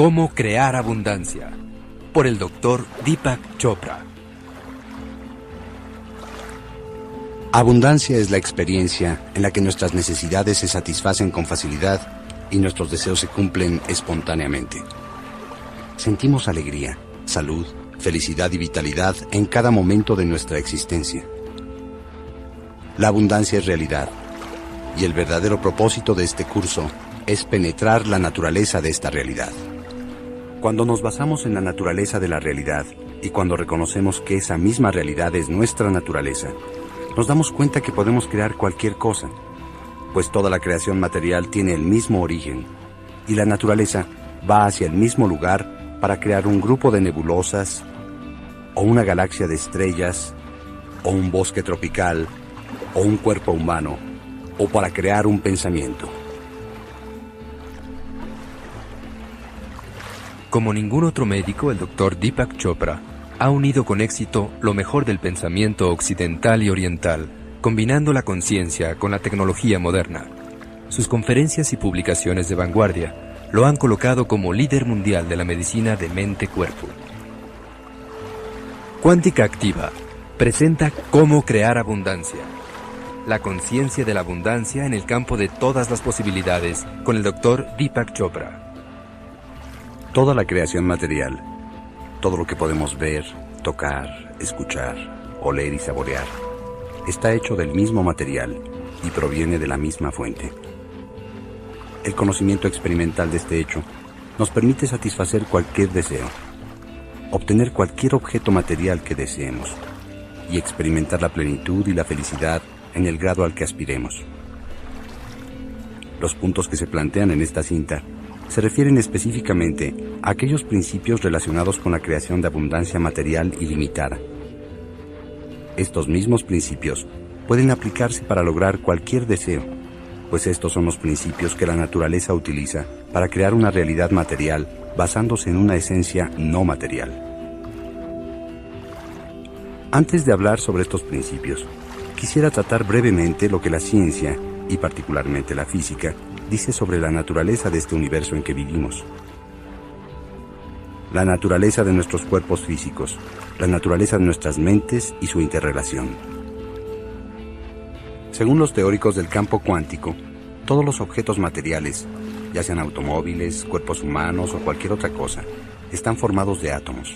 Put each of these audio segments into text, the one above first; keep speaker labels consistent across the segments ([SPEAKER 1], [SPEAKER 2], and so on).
[SPEAKER 1] Cómo crear abundancia, por el Dr. Deepak Chopra.
[SPEAKER 2] Abundancia es la experiencia en la que nuestras necesidades se satisfacen con facilidad y nuestros deseos se cumplen espontáneamente. Sentimos alegría, salud, felicidad y vitalidad en cada momento de nuestra existencia. La abundancia es realidad, y el verdadero propósito de este curso es penetrar la naturaleza de esta realidad. Cuando nos basamos en la naturaleza de la realidad y cuando reconocemos que esa misma realidad es nuestra naturaleza, nos damos cuenta que podemos crear cualquier cosa, pues toda la creación material tiene el mismo origen y la naturaleza va hacia el mismo lugar para crear un grupo de nebulosas o una galaxia de estrellas o un bosque tropical o un cuerpo humano o para crear un pensamiento.
[SPEAKER 1] Como ningún otro médico, el Dr. Deepak Chopra ha unido con éxito lo mejor del pensamiento occidental y oriental, combinando la conciencia con la tecnología moderna. Sus conferencias y publicaciones de vanguardia lo han colocado como líder mundial de la medicina de mente-cuerpo. Cuántica Activa presenta Cómo crear abundancia. La conciencia de la abundancia en el campo de todas las posibilidades con el Dr. Deepak Chopra.
[SPEAKER 2] Toda la creación material, todo lo que podemos ver, tocar, escuchar, oler y saborear, está hecho del mismo material y proviene de la misma fuente. El conocimiento experimental de este hecho nos permite satisfacer cualquier deseo, obtener cualquier objeto material que deseemos y experimentar la plenitud y la felicidad en el grado al que aspiremos. Los puntos que se plantean en esta cinta se refieren específicamente a aquellos principios relacionados con la creación de abundancia material ilimitada. Estos mismos principios pueden aplicarse para lograr cualquier deseo, pues estos son los principios que la naturaleza utiliza para crear una realidad material basándose en una esencia no material. Antes de hablar sobre estos principios, quisiera tratar brevemente lo que la ciencia, y particularmente la física, dice sobre la naturaleza de este universo en que vivimos. La naturaleza de nuestros cuerpos físicos, la naturaleza de nuestras mentes y su interrelación. Según los teóricos del campo cuántico, todos los objetos materiales, ya sean automóviles, cuerpos humanos o cualquier otra cosa, están formados de átomos.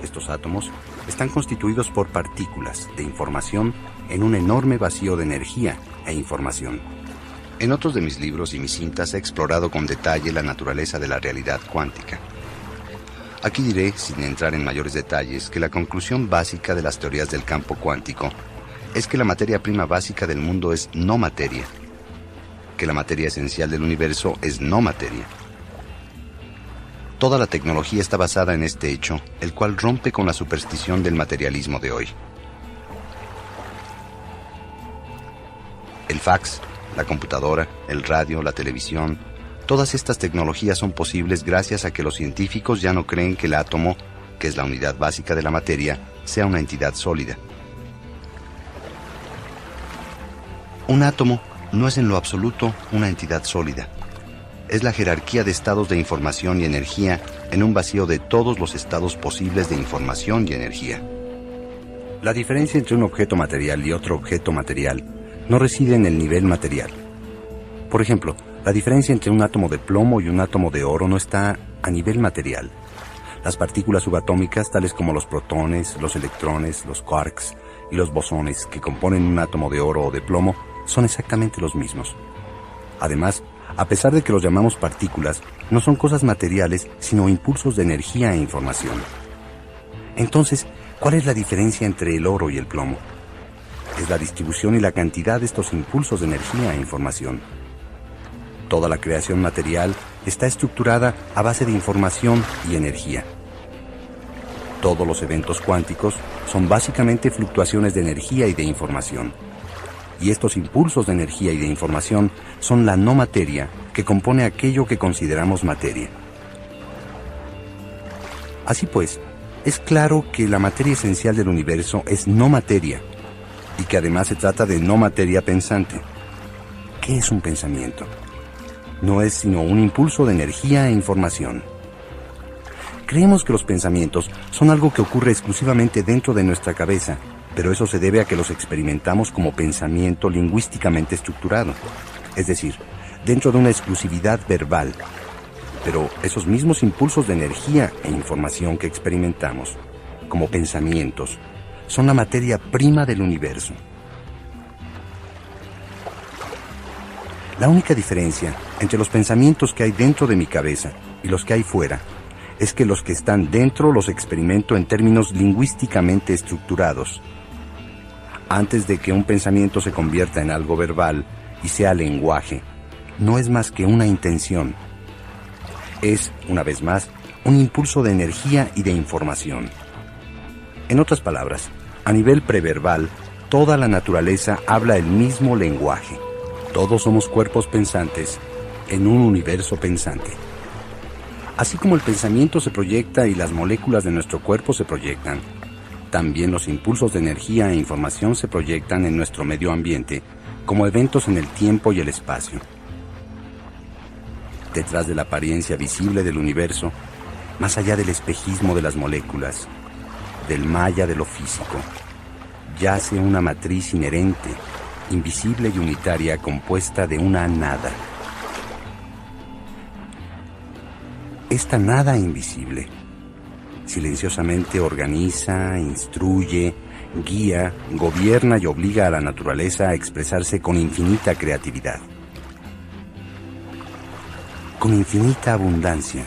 [SPEAKER 2] Estos átomos están constituidos por partículas de información en un enorme vacío de energía e información. En otros de mis libros y mis cintas he explorado con detalle la naturaleza de la realidad cuántica. Aquí diré, sin entrar en mayores detalles, que la conclusión básica de las teorías del campo cuántico es que la materia prima básica del mundo es no materia, que la materia esencial del universo es no materia. Toda la tecnología está basada en este hecho, el cual rompe con la superstición del materialismo de hoy. El fax, la computadora, el radio, la televisión, todas estas tecnologías son posibles gracias a que los científicos ya no creen que el átomo, que es la unidad básica de la materia, sea una entidad sólida. Un átomo no es en lo absoluto una entidad sólida. Es la jerarquía de estados de información y energía en un vacío de todos los estados posibles de información y energía. La diferencia entre un objeto material y otro objeto material no reside en el nivel material. Por ejemplo, la diferencia entre un átomo de plomo y un átomo de oro no está a nivel material. Las partículas subatómicas, tales como los protones, los electrones, los quarks y los bosones que componen un átomo de oro o de plomo, son exactamente los mismos. Además, a pesar de que los llamamos partículas, no son cosas materiales, sino impulsos de energía e información. Entonces, ¿cuál es la diferencia entre el oro y el plomo? Es la distribución y la cantidad de estos impulsos de energía e información. Toda la creación material está estructurada a base de información y energía. Todos los eventos cuánticos son básicamente fluctuaciones de energía y de información. Y estos impulsos de energía y de información son la no materia que compone aquello que consideramos materia. Así pues, es claro que la materia esencial del universo es no materia, y que además se trata de no materia pensante. ¿Qué es un pensamiento? No es sino un impulso de energía e información. Creemos que los pensamientos son algo que ocurre exclusivamente dentro de nuestra cabeza, pero eso se debe a que los experimentamos como pensamiento lingüísticamente estructurado, es decir, dentro de una exclusividad verbal. Pero esos mismos impulsos de energía e información que experimentamos, como pensamientos, son la materia prima del universo. La única diferencia entre los pensamientos que hay dentro de mi cabeza y los que hay fuera es que los que están dentro los experimento en términos lingüísticamente estructurados. Antes de que un pensamiento se convierta en algo verbal y sea lenguaje, no es más que una intención. Es, una vez más, un impulso de energía y de información. En otras palabras, a nivel preverbal, toda la naturaleza habla el mismo lenguaje. Todos somos cuerpos pensantes en un universo pensante. Así como el pensamiento se proyecta y las moléculas de nuestro cuerpo se proyectan, también los impulsos de energía e información se proyectan en nuestro medio ambiente como eventos en el tiempo y el espacio. Detrás de la apariencia visible del universo, más allá del espejismo de las moléculas, del maya de lo físico, yace una matriz inherente, invisible y unitaria compuesta de una nada. Esta nada invisible silenciosamente organiza, instruye, guía, gobierna y obliga a la naturaleza a expresarse con infinita creatividad, con infinita abundancia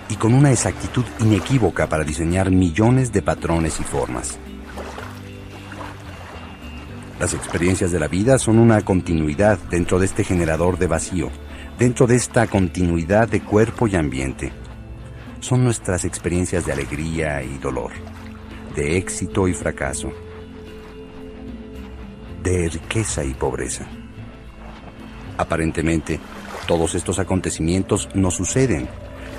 [SPEAKER 2] y con una exactitud inequívoca para diseñar millones de patrones y formas. Las experiencias de la vida son una continuidad dentro de este generador de vacío, dentro de esta continuidad de cuerpo y ambiente. Son nuestras experiencias de alegría y dolor, de éxito y fracaso, de riqueza y pobreza. Aparentemente, todos estos acontecimientos nos suceden,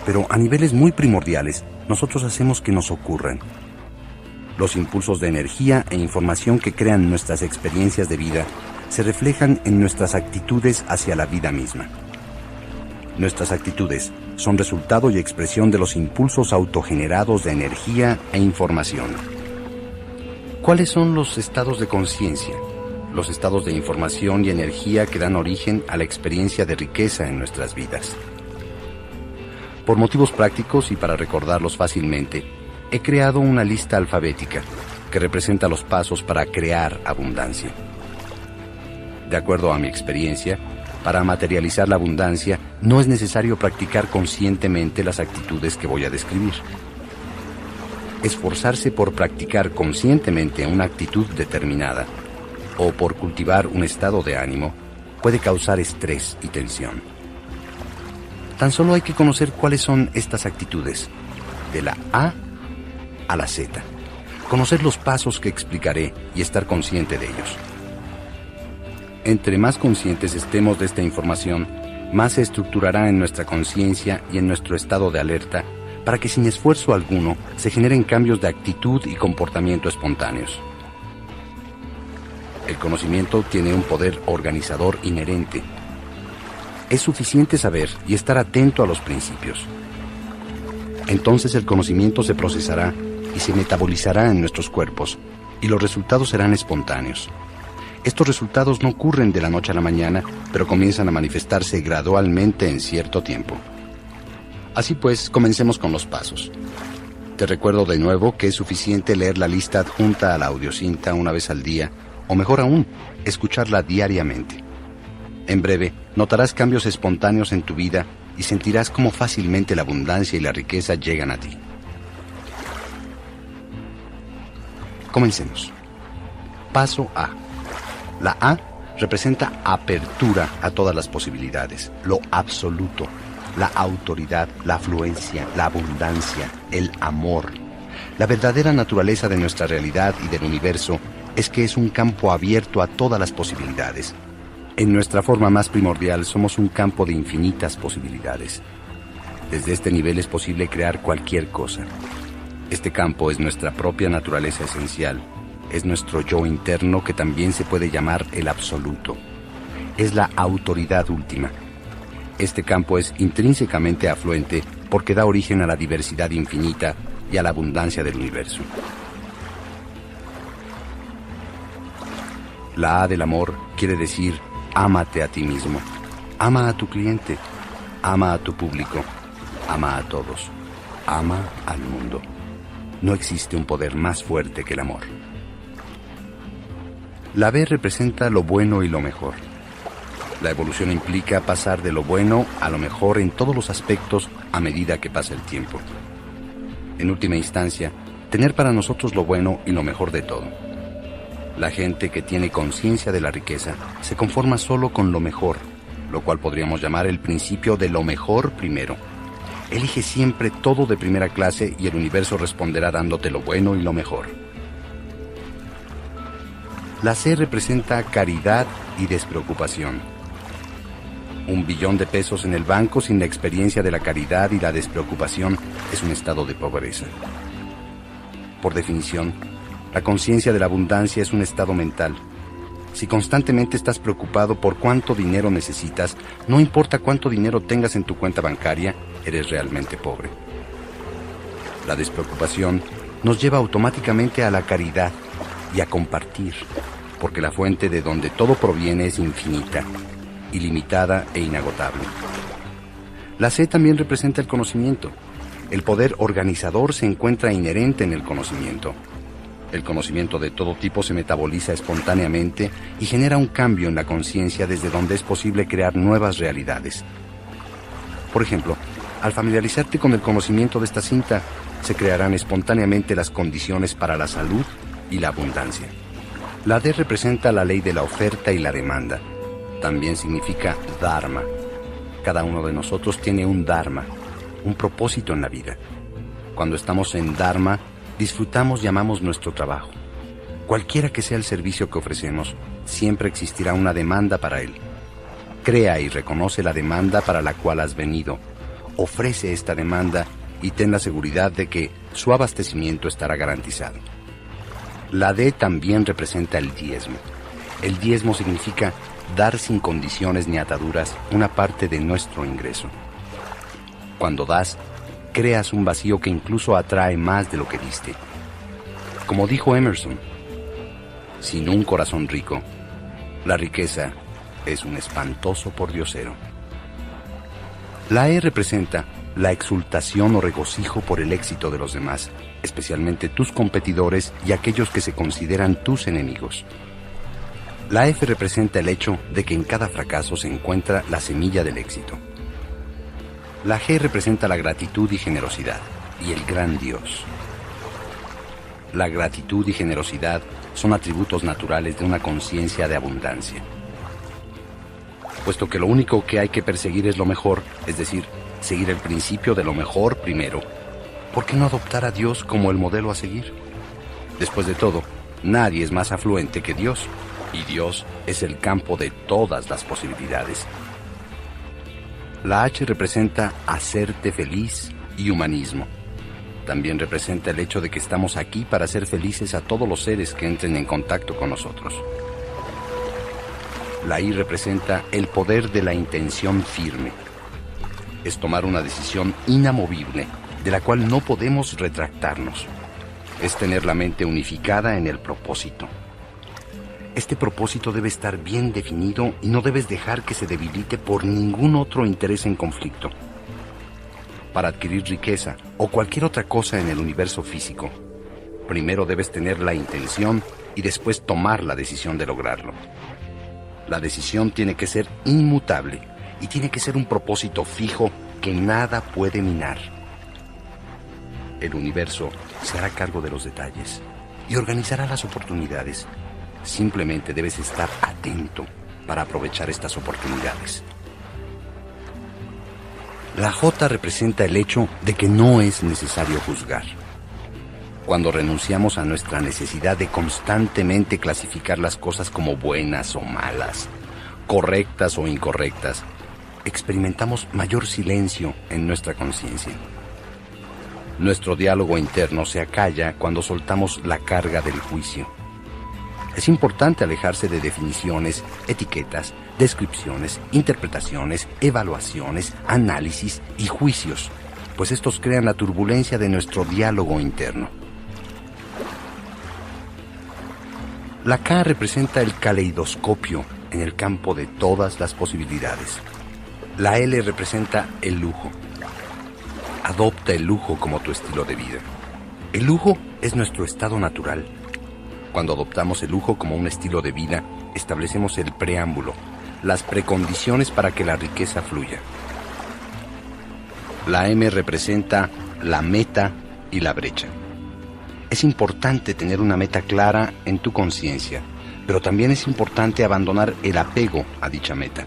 [SPEAKER 2] pero a niveles muy primordiales, nosotros hacemos que nos ocurran. Los impulsos de energía e información que crean nuestras experiencias de vida se reflejan en nuestras actitudes hacia la vida misma. Nuestras actitudes son resultado y expresión de los impulsos autogenerados de energía e información. ¿Cuáles son los estados de conciencia? Los estados de información y energía que dan origen a la experiencia de riqueza en nuestras vidas. Por motivos prácticos y para recordarlos fácilmente, he creado una lista alfabética que representa los pasos para crear abundancia. De acuerdo a mi experiencia, para materializar la abundancia no es necesario practicar conscientemente las actitudes que voy a describir. Esforzarse por practicar conscientemente una actitud determinada o por cultivar un estado de ánimo puede causar estrés y tensión. Tan solo hay que conocer cuáles son estas actitudes, de la A a la Z, conocer los pasos que explicaré y estar consciente de ellos. Entre más conscientes estemos de esta información, más se estructurará en nuestra conciencia y en nuestro estado de alerta para que sin esfuerzo alguno se generen cambios de actitud y comportamiento espontáneos. El conocimiento tiene un poder organizador inherente. Es suficiente saber y estar atento a los principios. Entonces el conocimiento se procesará y se metabolizará en nuestros cuerpos, y los resultados serán espontáneos. Estos resultados no ocurren de la noche a la mañana, pero comienzan a manifestarse gradualmente en cierto tiempo. Así pues, comencemos con los pasos. Te recuerdo de nuevo que es suficiente leer la lista adjunta a la audiocinta una vez al día, o mejor aún, escucharla diariamente. En breve, notarás cambios espontáneos en tu vida y sentirás cómo fácilmente la abundancia y la riqueza llegan a ti. Comencemos. Paso A. La A representa apertura a todas las posibilidades, lo absoluto, la autoridad, la afluencia, la abundancia, el amor. La verdadera naturaleza de nuestra realidad y del universo es que es un campo abierto a todas las posibilidades. En nuestra forma más primordial somos un campo de infinitas posibilidades. Desde este nivel es posible crear cualquier cosa. Este campo es nuestra propia naturaleza esencial. Es nuestro yo interno, que también se puede llamar el absoluto. Es la autoridad última. Este campo es intrínsecamente afluente porque da origen a la diversidad infinita y a la abundancia del universo. La A del amor quiere decir ámate a ti mismo, ama a tu cliente, ama a tu público, ama a todos, ama al mundo. No existe un poder más fuerte que el amor. La B representa lo bueno y lo mejor. La evolución implica pasar de lo bueno a lo mejor en todos los aspectos a medida que pasa el tiempo. En última instancia, tener para nosotros lo bueno y lo mejor de todo. La gente que tiene conciencia de la riqueza se conforma solo con lo mejor, lo cual podríamos llamar el principio de lo mejor primero. Elige siempre todo de primera clase y el universo responderá dándote lo bueno y lo mejor. La C representa caridad y despreocupación. 1 billón de pesos en el banco sin la experiencia de la caridad y la despreocupación es un estado de pobreza. Por definición, la conciencia de la abundancia es un estado mental. Si constantemente estás preocupado por cuánto dinero necesitas, no importa cuánto dinero tengas en tu cuenta bancaria, eres realmente pobre. La despreocupación nos lleva automáticamente a la caridad y a compartir, porque la fuente de donde todo proviene es infinita, ilimitada e inagotable. La C también representa el conocimiento. El poder organizador se encuentra inherente en el conocimiento. El conocimiento de todo tipo se metaboliza espontáneamente y genera un cambio en la conciencia desde donde es posible crear nuevas realidades. Por ejemplo, al familiarizarte con el conocimiento de esta cinta, se crearán espontáneamente las condiciones para la salud y la abundancia. La D representa la ley de la oferta y la demanda. También significa dharma. Cada uno de nosotros tiene un dharma, un propósito en la vida. Cuando estamos en dharma, disfrutamos y amamos nuestro trabajo. Cualquiera que sea el servicio que ofrecemos, siempre existirá una demanda para él. Crea y reconoce la demanda para la cual has venido. Ofrece esta demanda y ten la seguridad de que su abastecimiento estará garantizado. La D también representa el diezmo. El diezmo significa dar sin condiciones ni ataduras una parte de nuestro ingreso. Cuando das, creas un vacío que incluso atrae más de lo que diste. Como dijo Emerson, sin un corazón rico, la riqueza es un espantoso pordiosero. La E representa la exultación o regocijo por el éxito de los demás, especialmente tus competidores y aquellos que se consideran tus enemigos. La F representa el hecho de que en cada fracaso se encuentra la semilla del éxito. La G representa la gratitud y generosidad, y el gran Dios. La gratitud y generosidad son atributos naturales de una conciencia de abundancia. Puesto que lo único que hay que perseguir es lo mejor, es decir, seguir el principio de lo mejor primero, ¿por qué no adoptar a Dios como el modelo a seguir? Después de todo, nadie es más afluente que Dios, y Dios es el campo de todas las posibilidades. La H representa hacerte feliz y humanismo. También representa el hecho de que estamos aquí para hacer felices a todos los seres que entren en contacto con nosotros. La I representa el poder de la intención firme. Es tomar una decisión inamovible, de la cual no podemos retractarnos. Es tener la mente unificada en el propósito. Este propósito debe estar bien definido y no debes dejar que se debilite por ningún otro interés en conflicto. Para adquirir riqueza o cualquier otra cosa en el universo físico, primero debes tener la intención y después tomar la decisión de lograrlo. La decisión tiene que ser inmutable y tiene que ser un propósito fijo que nada puede minar. El universo se hará cargo de los detalles y organizará las oportunidades. Simplemente debes estar atento para aprovechar estas oportunidades. La J representa el hecho de que no es necesario juzgar. Cuando renunciamos a nuestra necesidad de constantemente clasificar las cosas como buenas o malas, correctas o incorrectas, experimentamos mayor silencio en nuestra conciencia. Nuestro diálogo interno se acalla cuando soltamos la carga del juicio. Es importante alejarse de definiciones, etiquetas, descripciones, interpretaciones, evaluaciones, análisis y juicios, pues estos crean la turbulencia de nuestro diálogo interno. La K representa el caleidoscopio en el campo de todas las posibilidades. La L representa el lujo. Adopta el lujo como tu estilo de vida. El lujo es nuestro estado natural. Cuando adoptamos el lujo como un estilo de vida, establecemos el preámbulo, las precondiciones para que la riqueza fluya. La M representa la meta y la brecha. Es importante tener una meta clara en tu conciencia, pero también es importante abandonar el apego a dicha meta.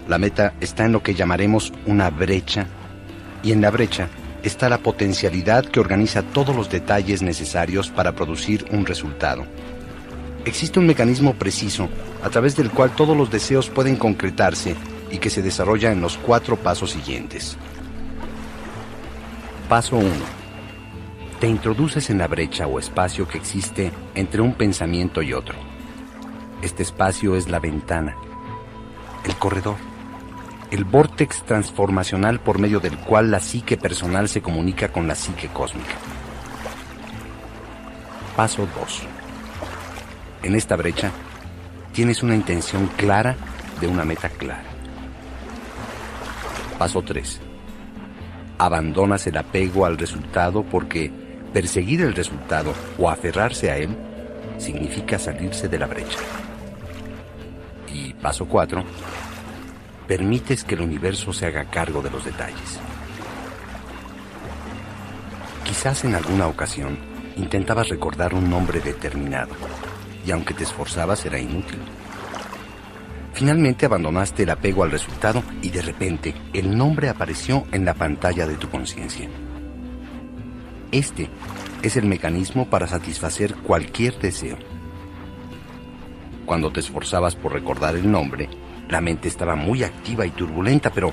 [SPEAKER 2] La meta está en lo que llamaremos una brecha, y en la brecha está la potencialidad que organiza todos los detalles necesarios para producir un resultado. Existe un mecanismo preciso a través del cual todos los deseos pueden concretarse y que se desarrolla en los 4 pasos siguientes. Paso 1. Te introduces en la brecha o espacio que existe entre un pensamiento y otro. Este espacio es la ventana, el corredor, el vórtex transformacional por medio del cual la psique personal se comunica con la psique cósmica. Paso 2. En esta brecha tienes una intención clara de una meta clara. Paso 3. Abandonas el apego al resultado porque perseguir el resultado o aferrarse a él significa salirse de la brecha. Y paso 4. Permites que el universo se haga cargo de los detalles. Quizás en alguna ocasión intentabas recordar un nombre determinado, y aunque te esforzabas era inútil. Finalmente abandonaste el apego al resultado y de repente el nombre apareció en la pantalla de tu conciencia. Este es el mecanismo para satisfacer cualquier deseo. Cuando te esforzabas por recordar el nombre, la mente estaba muy activa y turbulenta, pero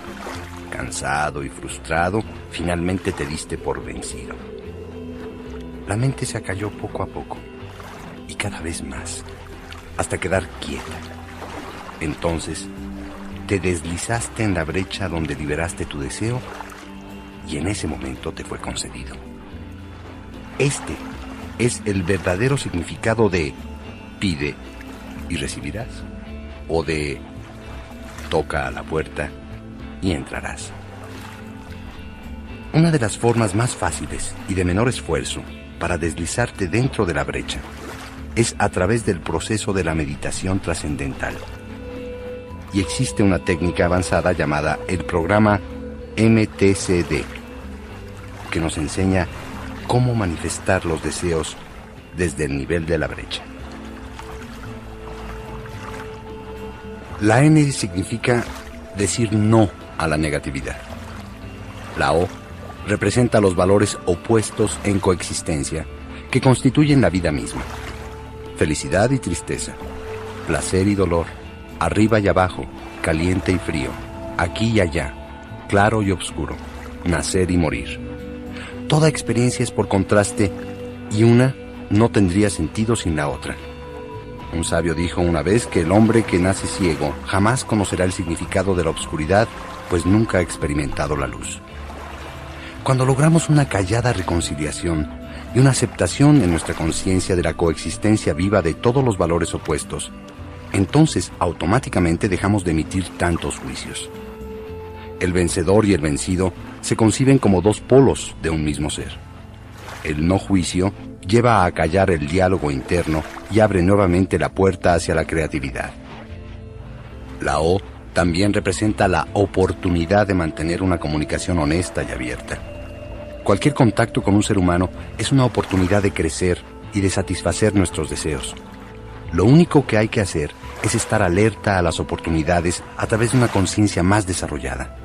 [SPEAKER 2] cansado y frustrado, finalmente te diste por vencido. La mente se acalló poco a poco, y cada vez más, hasta quedar quieta. Entonces, te deslizaste en la brecha donde liberaste tu deseo, y en ese momento te fue concedido. Este es el verdadero significado de pide y recibirás, o de toca a la puerta y entrarás. Una de las formas más fáciles y de menor esfuerzo para deslizarte dentro de la brecha es a través del proceso de la meditación trascendental. Y existe una técnica avanzada llamada el programa MTCD, que nos enseña cómo manifestar los deseos desde el nivel de la brecha. La N significa decir no a la negatividad. La O representa los valores opuestos en coexistencia que constituyen la vida misma. Felicidad y tristeza, placer y dolor, arriba y abajo, caliente y frío, aquí y allá, claro y oscuro, nacer y morir. Toda experiencia es por contraste y una no tendría sentido sin la otra. Un sabio dijo una vez que el hombre que nace ciego jamás conocerá el significado de la oscuridad, pues nunca ha experimentado la luz. Cuando logramos una callada reconciliación y una aceptación en nuestra conciencia de la coexistencia viva de todos los valores opuestos, entonces automáticamente dejamos de emitir tantos juicios. El vencedor y el vencido se conciben como 2 polos de un mismo ser. El no juicio lleva a acallar el diálogo interno y abre nuevamente la puerta hacia la creatividad. La O también representa la oportunidad de mantener una comunicación honesta y abierta. Cualquier contacto con un ser humano es una oportunidad de crecer y de satisfacer nuestros deseos. Lo único que hay que hacer es estar alerta a las oportunidades a través de una conciencia más desarrollada.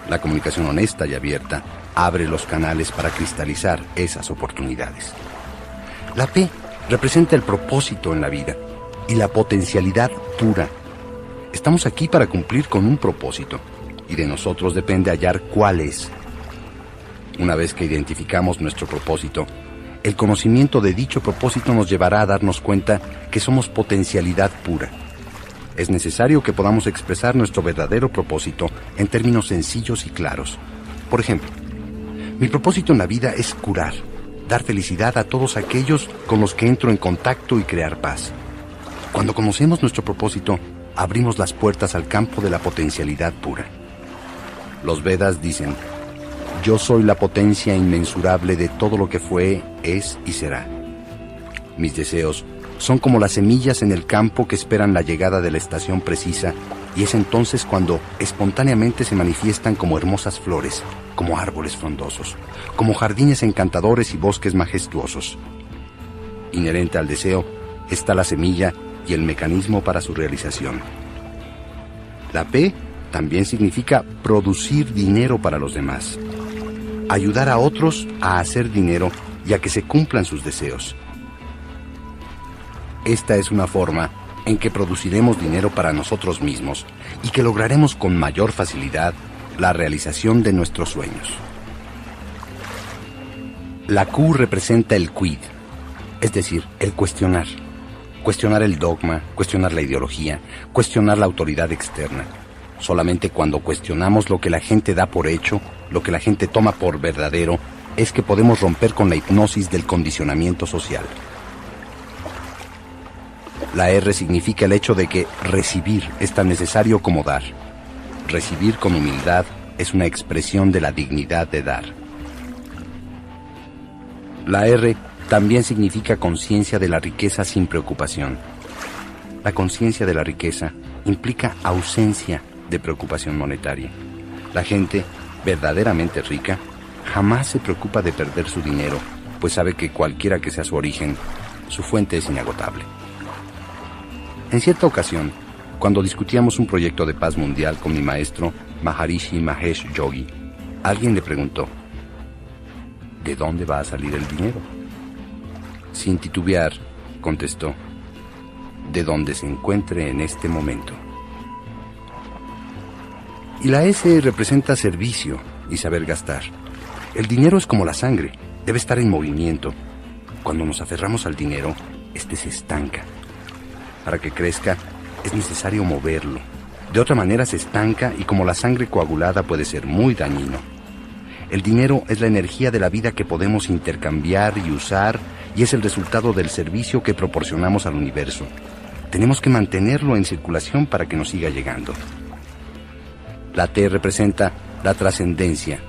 [SPEAKER 2] La comunicación honesta y abierta abre los canales para cristalizar esas oportunidades. La P representa el propósito en la vida y la potencialidad pura. Estamos aquí para cumplir con un propósito y de nosotros depende hallar cuál es. Una vez que identificamos nuestro propósito, el conocimiento de dicho propósito nos llevará a darnos cuenta que somos potencialidad pura. Es necesario que podamos expresar nuestro verdadero propósito en términos sencillos y claros, Por ejemplo, mi propósito en la vida es curar, dar felicidad a todos aquellos con los que entro en contacto y crear paz. Cuando conocemos nuestro propósito, abrimos las puertas al campo de la potencialidad pura. Los Vedas dicen: yo soy la potencia inmensurable de todo lo que fue, es y será. Mis deseos son como las semillas en el campo que esperan la llegada de la estación precisa, y es entonces cuando espontáneamente se manifiestan como hermosas flores, como árboles frondosos, como jardines encantadores y bosques majestuosos. Inherente al deseo está la semilla y el mecanismo para su realización. La P también significa producir dinero para los demás, ayudar a otros a hacer dinero y a que se cumplan sus deseos. Esta es una forma en que produciremos dinero para nosotros mismos y que lograremos con mayor facilidad la realización de nuestros sueños. La Q representa el quid, es decir, el cuestionar. Cuestionar el dogma, cuestionar la ideología, cuestionar la autoridad externa. Solamente cuando cuestionamos lo que la gente da por hecho, lo que la gente toma por verdadero, es que podemos romper con la hipnosis del condicionamiento social. La R significa el hecho de que recibir es tan necesario como dar. Recibir con humildad es una expresión de la dignidad de dar. La R también significa conciencia de la riqueza sin preocupación. La conciencia de la riqueza implica ausencia de preocupación monetaria. La gente verdaderamente rica jamás se preocupa de perder su dinero, pues sabe que cualquiera que sea su origen, su fuente es inagotable. En cierta ocasión, cuando discutíamos un proyecto de paz mundial con mi maestro, Maharishi Mahesh Yogi, alguien le preguntó: ¿de dónde va a salir el dinero? Sin titubear, contestó: de donde se encuentre en este momento. Y la S representa servicio y saber gastar. El dinero es como la sangre, debe estar en movimiento. Cuando nos aferramos al dinero, este se estanca. Para que crezca, es necesario moverlo. De otra manera se estanca y como la sangre coagulada puede ser muy dañino. El dinero es la energía de la vida que podemos intercambiar y usar, y es el resultado del servicio que proporcionamos al universo. Tenemos que mantenerlo en circulación para que nos siga llegando. La T representa la trascendencia,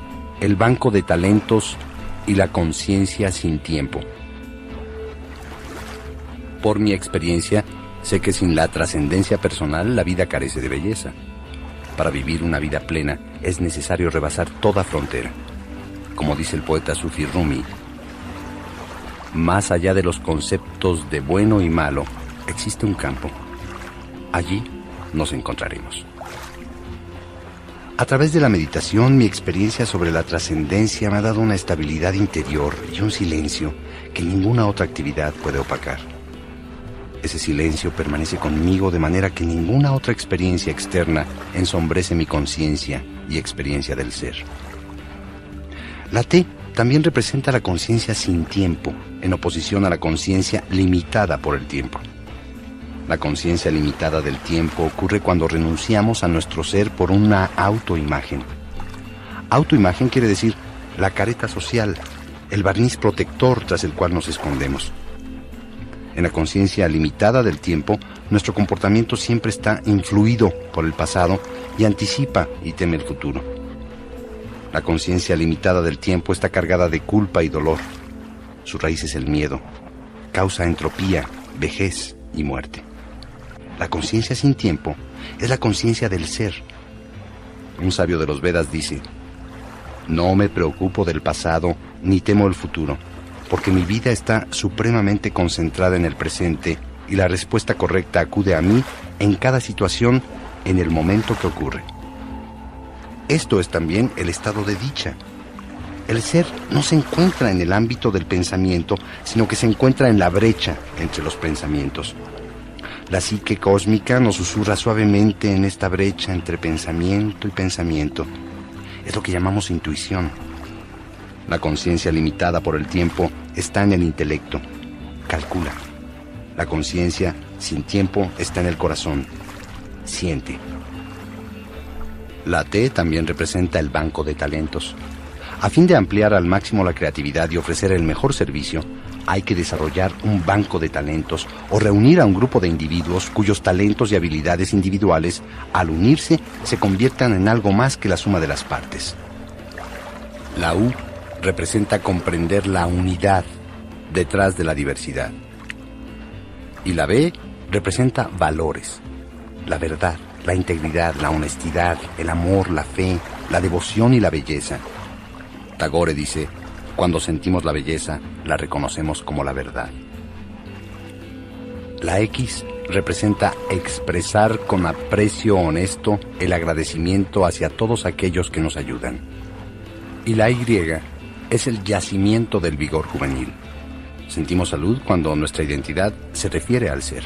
[SPEAKER 2] el banco de talentos y la conciencia sin tiempo. Por mi experiencia, sé que sin la trascendencia personal la vida carece de belleza. Para vivir una vida plena es necesario rebasar toda frontera. Como dice el poeta Sufi Rumi, más allá de los conceptos de bueno y malo, existe un campo. Allí nos encontraremos. A través de la meditación, mi experiencia sobre la trascendencia me ha dado una estabilidad interior y un silencio que ninguna otra actividad puede opacar. Ese silencio permanece conmigo de manera que ninguna otra experiencia externa ensombrece mi conciencia y experiencia del ser. La T también representa la conciencia sin tiempo, en oposición a la conciencia limitada por el tiempo. La conciencia limitada del tiempo ocurre cuando renunciamos a nuestro ser por una autoimagen. Autoimagen quiere decir la careta social, el barniz protector tras el cual nos escondemos. En la conciencia limitada del tiempo, nuestro comportamiento siempre está influido por el pasado y anticipa y teme el futuro. La conciencia limitada del tiempo está cargada de culpa y dolor. Su raíz es el miedo. Causa entropía, vejez y muerte. La conciencia sin tiempo es la conciencia del ser. Un sabio de los Vedas dice: no me preocupo del pasado ni temo el futuro, porque mi vida está supremamente concentrada en el presente y la respuesta correcta acude a mí en cada situación en el momento que ocurre. Esto es también el estado de dicha. El ser no se encuentra en el ámbito del pensamiento, sino que se encuentra en la brecha entre los pensamientos. La psique cósmica nos susurra suavemente en esta brecha entre pensamiento y pensamiento. Es lo que llamamos intuición. La conciencia limitada por el tiempo está en el intelecto. Calcula. La conciencia sin tiempo está en el corazón. Siente. La T también representa el banco de talentos. A fin de ampliar al máximo la creatividad y ofrecer el mejor servicio, hay que desarrollar un banco de talentos o reunir a un grupo de individuos cuyos talentos y habilidades individuales, al unirse, se conviertan en algo más que la suma de las partes. La U representa comprender la unidad detrás de la diversidad. Y la B representa valores, la verdad, la integridad, la honestidad, el amor, la fe, la devoción y la belleza. Tagore dice: cuando sentimos la belleza, la reconocemos como la verdad. La X representa expresar con aprecio honesto el agradecimiento hacia todos aquellos que nos ayudan. Y la Y es el yacimiento del vigor juvenil. Sentimos salud cuando nuestra identidad se refiere al ser.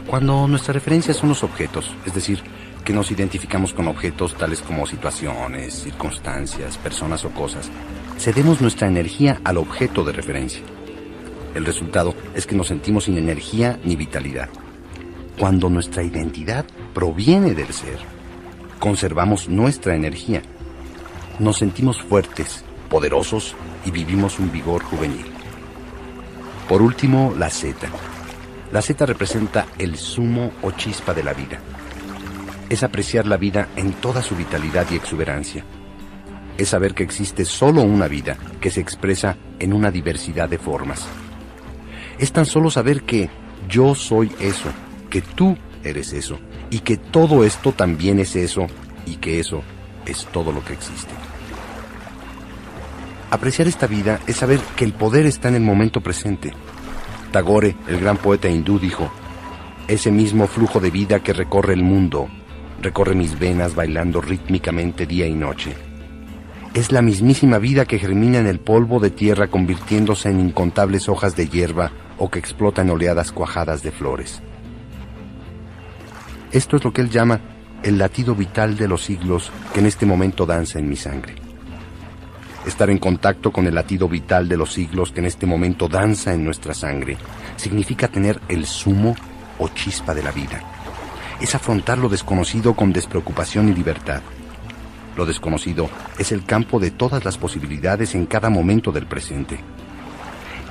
[SPEAKER 2] Cuando nuestras referencias son los objetos, es decir, que nos identificamos con objetos tales como situaciones, circunstancias, personas o cosas, cedemos nuestra energía al objeto de referencia. El resultado es que nos sentimos sin energía ni vitalidad. Cuando nuestra identidad proviene del ser, conservamos nuestra energía. Nos sentimos fuertes, poderosos y vivimos un vigor juvenil. Por último, la Z. La Z representa el zumo o chispa de la vida. Es apreciar la vida en toda su vitalidad y exuberancia. Es saber que existe solo una vida que se expresa en una diversidad de formas. Es tan solo saber que yo soy eso, que tú eres eso, y que todo esto también es eso, y que eso es todo lo que existe. Apreciar esta vida es saber que el poder está en el momento presente. Tagore, el gran poeta hindú, dijo: ese mismo flujo de vida que recorre el mundo, recorre mis venas bailando rítmicamente día y noche. Es la mismísima vida que germina en el polvo de tierra convirtiéndose en incontables hojas de hierba o que explota en oleadas cuajadas de flores. Esto es lo que él llama el latido vital de los siglos que en este momento danza en mi sangre. Estar en contacto con el latido vital de los siglos que en este momento danza en nuestra sangre significa tener el zumo o chispa de la vida. Es afrontar lo desconocido con despreocupación y libertad. Lo desconocido es el campo de todas las posibilidades en cada momento del presente.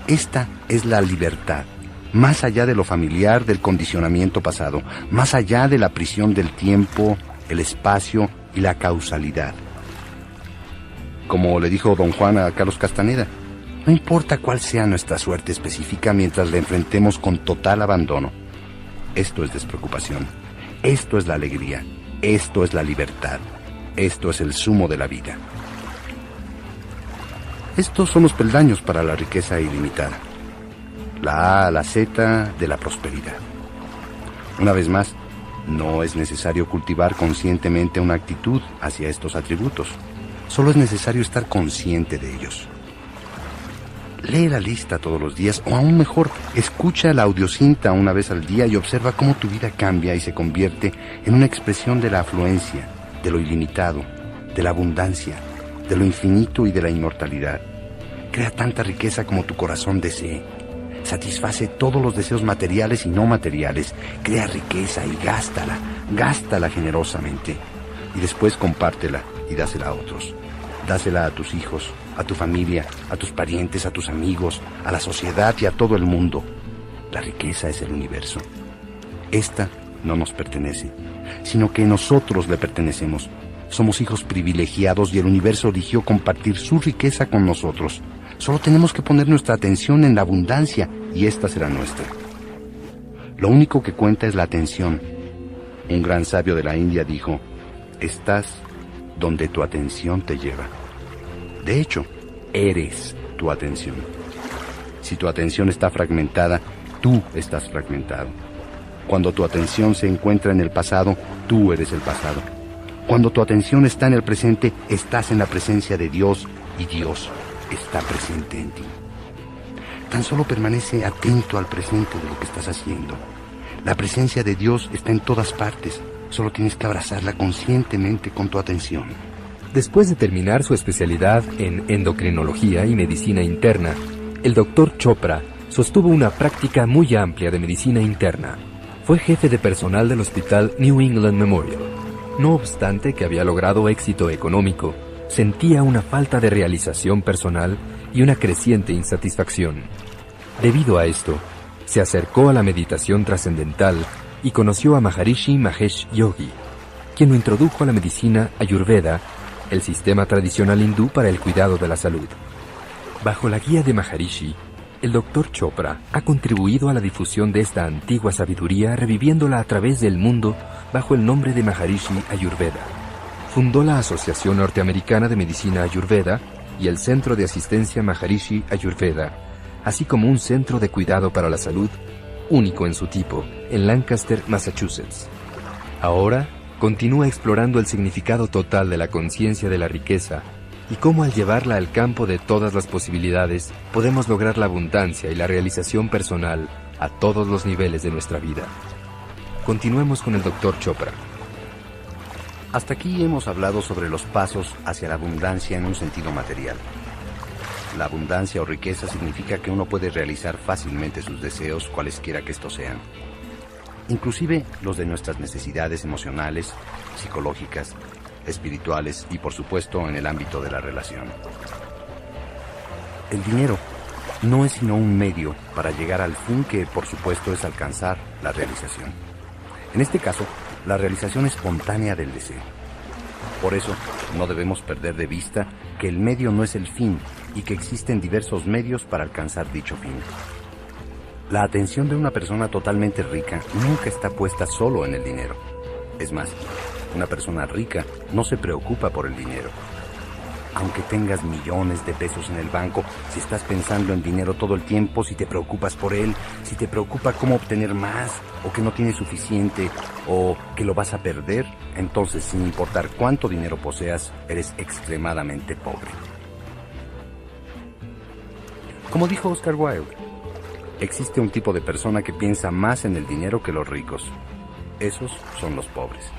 [SPEAKER 2] Esta es la libertad, más allá de lo familiar del condicionamiento pasado, más allá de la prisión del tiempo, el espacio y la causalidad. Como le dijo don Juan a Carlos Castaneda, no importa cuál sea nuestra suerte específica mientras la enfrentemos con total abandono. Esto es despreocupación, esto es la alegría, esto es la libertad, esto es el zumo de la vida. Estos son los peldaños para la riqueza ilimitada. La A a la Z de la prosperidad. Una vez más, no es necesario cultivar conscientemente una actitud hacia estos atributos. Solo es necesario estar consciente de ellos. Lee la lista todos los días, o aún mejor, escucha la audiocinta una vez al día y observa cómo tu vida cambia y se convierte en una expresión de la afluencia, de lo ilimitado, de la abundancia, de lo infinito y de la inmortalidad. Crea tanta riqueza como tu corazón desee. Satisface todos los deseos materiales y no materiales. Crea riqueza y gástala generosamente. Y después compártela y dásela a otros. Dásela a tus hijos, a tu familia, a tus parientes, a tus amigos, a la sociedad y a todo el mundo. La riqueza es el universo. Esta no nos pertenece, sino que nosotros le pertenecemos. Somos hijos privilegiados y el universo eligió compartir su riqueza con nosotros. Solo tenemos que poner nuestra atención en la abundancia y esta será nuestra. Lo único que cuenta es la atención. Un gran sabio de la India dijo: estás donde tu atención te lleva. De hecho, eres tu atención. Si tu atención está fragmentada, tú estás fragmentado. Cuando tu atención se encuentra en el pasado, tú eres el pasado. Cuando tu atención está en el presente, estás en la presencia de Dios y Dios está presente en ti. Tan solo permanece atento al presente de lo que estás haciendo. La presencia de Dios está en todas partes. Solo tienes que abrazarla conscientemente con tu atención.
[SPEAKER 1] Después de terminar su especialidad en endocrinología y medicina interna, el Dr. Chopra sostuvo una práctica muy amplia de medicina interna. Fue jefe de personal del Hospital New England Memorial, No obstante que había logrado éxito económico, sentía una falta de realización personal y una creciente insatisfacción. Debido a esto, se acercó a la meditación trascendental y conoció a Maharishi Mahesh Yogi, quien lo introdujo a la medicina Ayurveda, el sistema tradicional hindú para el cuidado de la salud. Bajo la guía de Maharishi, el Dr. Chopra ha contribuido a la difusión de esta antigua sabiduría, reviviéndola a través del mundo bajo el nombre de Maharishi Ayurveda. Fundó la Asociación Norteamericana de Medicina Ayurveda y el Centro de Asistencia Maharishi Ayurveda, así como un centro de cuidado para la salud, único en su tipo, en Lancaster, Massachusetts. Ahora, continúa explorando el significado total de la conciencia de la riqueza y cómo al llevarla al campo de todas las posibilidades, podemos lograr la abundancia y la realización personal a todos los niveles de nuestra vida. Continuemos con el Dr. Chopra.
[SPEAKER 2] Hasta aquí hemos hablado sobre los pasos hacia la abundancia en un sentido material. La abundancia o riqueza significa que uno puede realizar fácilmente sus deseos, cualesquiera que estos sean. Inclusive los de nuestras necesidades emocionales, psicológicas, espirituales y por supuesto en el ámbito de la relación. El dinero no es sino un medio para llegar al fin que por supuesto es alcanzar la realización. En este caso, la realización espontánea del deseo. Por eso, no debemos perder de vista que el medio no es el fin y que existen diversos medios para alcanzar dicho fin. La atención de una persona totalmente rica nunca está puesta solo en el dinero. Es más, una persona rica no se preocupa por el dinero. Aunque tengas millones de pesos en el banco, si estás pensando en dinero todo el tiempo, si te preocupas por él, si te preocupa cómo obtener más, o que no tienes suficiente, o que lo vas a perder, entonces sin importar cuánto dinero poseas, eres extremadamente pobre. Como dijo Oscar Wilde, existe un tipo de persona que piensa más en el dinero que los ricos. Esos son los pobres.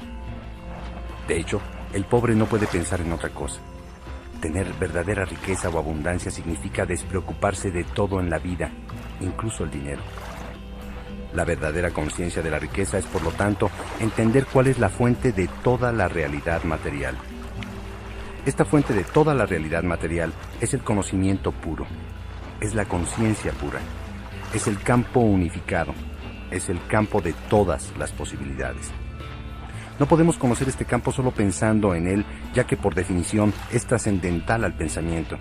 [SPEAKER 2] De hecho, el pobre no puede pensar en otra cosa. Tener verdadera riqueza o abundancia significa despreocuparse de todo en la vida, incluso el dinero. La verdadera conciencia de la riqueza es, por lo tanto, entender cuál es la fuente de toda la realidad material. Esta fuente de toda la realidad material es el conocimiento puro, es la conciencia pura, es el campo unificado, es el campo de todas las posibilidades. No podemos conocer este campo solo pensando en él, ya que por definición es trascendental al pensamiento.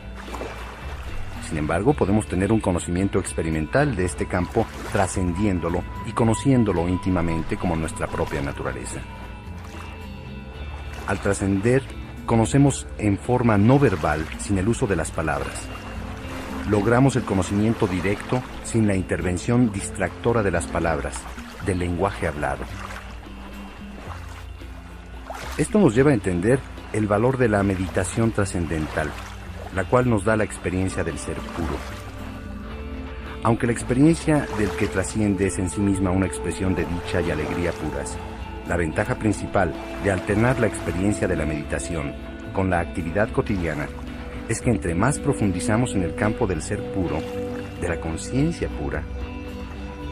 [SPEAKER 2] Sin embargo, podemos tener un conocimiento experimental de este campo, trascendiéndolo y conociéndolo íntimamente como nuestra propia naturaleza. Al trascender, conocemos en forma no verbal, sin el uso de las palabras. Logramos el conocimiento directo sin la intervención distractora de las palabras, del lenguaje hablado. Esto nos lleva a entender el valor de la meditación trascendental, la cual nos da la experiencia del ser puro. Aunque la experiencia del que trasciende es en sí misma una expresión de dicha y alegría puras, la ventaja principal de alternar la experiencia de la meditación con la actividad cotidiana es que entre más profundizamos en el campo del ser puro, de la conciencia pura,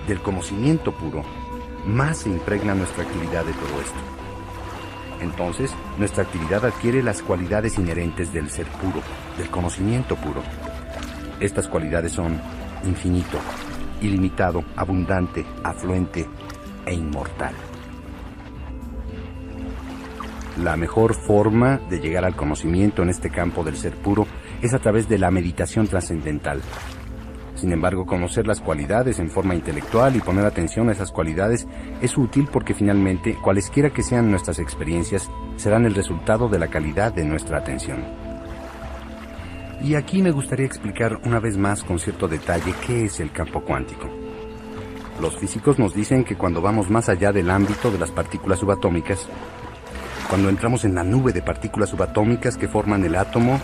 [SPEAKER 2] del conocimiento puro, más se impregna nuestra actividad de todo esto. Entonces, nuestra actividad adquiere las cualidades inherentes del ser puro, del conocimiento puro. Estas cualidades son infinito, ilimitado, abundante, afluente e inmortal. La mejor forma de llegar al conocimiento en este campo del ser puro es a través de la meditación trascendental. Sin embargo, conocer las cualidades en forma intelectual y poner atención a esas cualidades es útil porque finalmente, cualesquiera que sean nuestras experiencias, serán el resultado de la calidad de nuestra atención. Y aquí me gustaría explicar una vez más con cierto detalle qué es el campo cuántico. Los físicos nos dicen que cuando vamos más allá del ámbito de las partículas subatómicas, cuando entramos en la nube de partículas subatómicas que forman el átomo,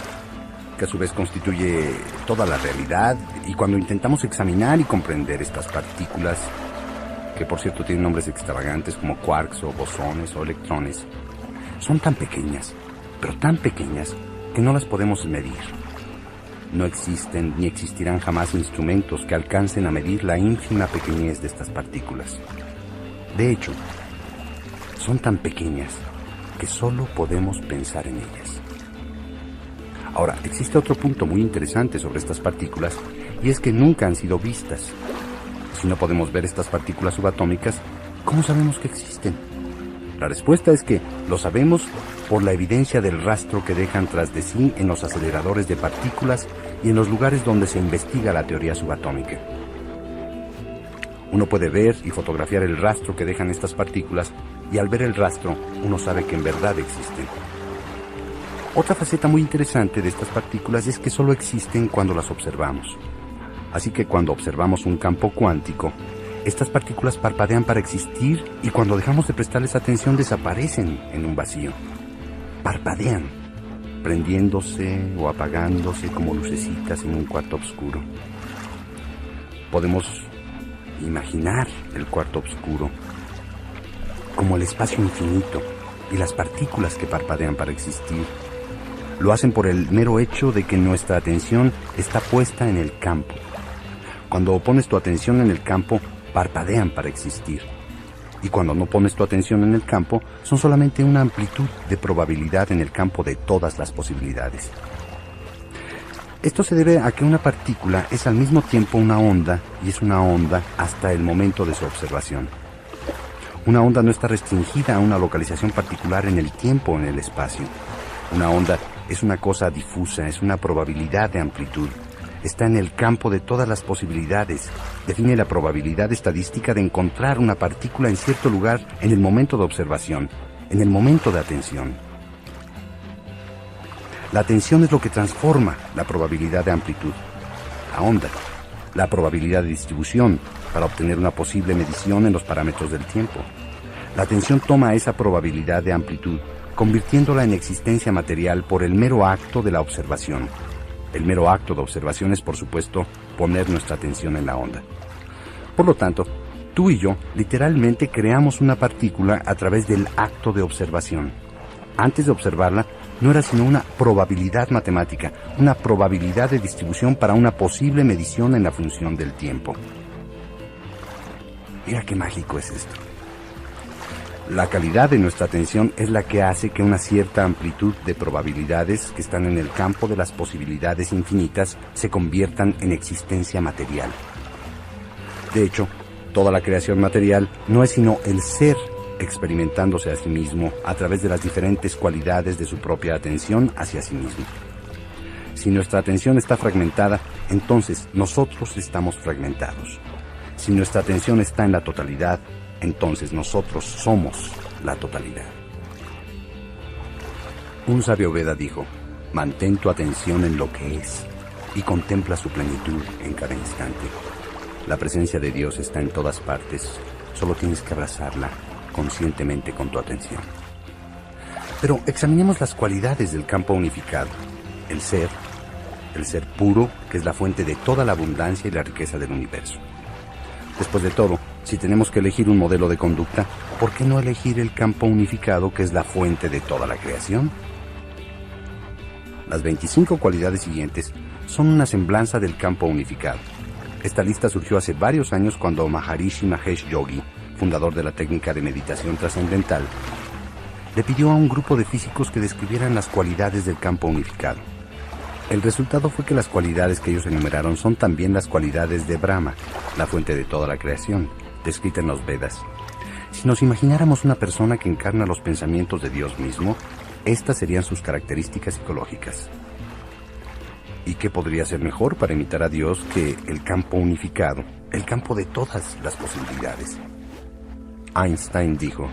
[SPEAKER 2] que a su vez constituye toda la realidad, y cuando intentamos examinar y comprender estas partículas, que por cierto tienen nombres extravagantes como quarks o bosones o electrones, son tan pequeñas, pero tan pequeñas que no las podemos medir. No existen ni existirán jamás instrumentos que alcancen a medir la ínfima pequeñez de estas partículas. De hecho, son tan pequeñas
[SPEAKER 3] que solo podemos pensar en ellas. Ahora, existe otro punto muy interesante sobre estas partículas, y es que nunca han sido vistas. Si no podemos ver estas partículas subatómicas, ¿cómo sabemos que existen? La respuesta es que lo sabemos por la evidencia del rastro que dejan tras de sí en los aceleradores de partículas y en los lugares donde se investiga la teoría subatómica. Uno puede ver y fotografiar el rastro que dejan estas partículas, y al ver el rastro, uno sabe que en verdad existen. Otra faceta muy interesante de estas partículas es que solo existen cuando las observamos. Así que cuando observamos un campo cuántico, estas partículas parpadean para existir, y cuando dejamos de prestarles atención desaparecen en un vacío. Parpadean, prendiéndose o apagándose como lucecitas en un cuarto oscuro. Podemos imaginar el cuarto oscuro como el espacio infinito y las partículas que parpadean para existir. Lo hacen por el mero hecho de que nuestra atención está puesta en el campo. Cuando pones tu atención en el campo, parpadean para existir. Y cuando no pones tu atención en el campo, son solamente una amplitud de probabilidad en el campo de todas las posibilidades. Esto se debe a que una partícula es al mismo tiempo una onda, y es una onda hasta el momento de su observación. Una onda no está restringida a una localización particular en el tiempo o en el espacio. Una onda es una cosa difusa, es una probabilidad de amplitud. Está en el campo de todas las posibilidades. Define la probabilidad estadística de encontrar una partícula en cierto lugar en el momento de observación, en el momento de atención. La atención es lo que transforma la probabilidad de amplitud. La onda, la probabilidad de distribución, para obtener una posible medición en los parámetros del tiempo. La atención toma esa probabilidad de amplitud, convirtiéndola en existencia material por el mero acto de la observación. El mero acto de observación es, por supuesto, poner nuestra atención en la onda. Por lo tanto, tú y yo literalmente creamos una partícula a través del acto de observación. Antes de observarla, no era sino una probabilidad matemática, una probabilidad de distribución para una posible medición en la función del tiempo. Mira qué mágico es esto. La calidad de nuestra atención es la que hace que una cierta amplitud de probabilidades que están en el campo de las posibilidades infinitas se conviertan en existencia material. De hecho, toda la creación material no es sino el ser experimentándose a sí mismo a través de las diferentes cualidades de su propia atención hacia sí mismo. Si nuestra atención está fragmentada, entonces nosotros estamos fragmentados. Si nuestra atención está en la totalidad, entonces nosotros somos la totalidad. Un sabio Veda dijo: mantén tu atención en lo que es y contempla su plenitud en cada instante. La presencia de Dios está en todas partes, solo tienes que abrazarla conscientemente con tu atención. Pero examinemos las cualidades del campo unificado. El ser puro, que es la fuente de toda la abundancia y la riqueza del universo. Después de todo, si tenemos que elegir un modelo de conducta, ¿por qué no elegir el campo unificado, que es la fuente de toda la creación? Las 25 cualidades siguientes son una semblanza del campo unificado. Esta lista surgió hace varios años cuando Maharishi Mahesh Yogi, fundador de la técnica de meditación trascendental, le pidió a un grupo de físicos que describieran las cualidades del campo unificado. El resultado fue que las cualidades que ellos enumeraron son también las cualidades de Brahma, la fuente de toda la creación, descrita en los Vedas. Si nos imagináramos una persona que encarna los pensamientos de Dios mismo, estas serían sus características psicológicas. ¿Y qué podría ser mejor para imitar a Dios que el campo unificado, el campo de todas las posibilidades? Einstein dijo: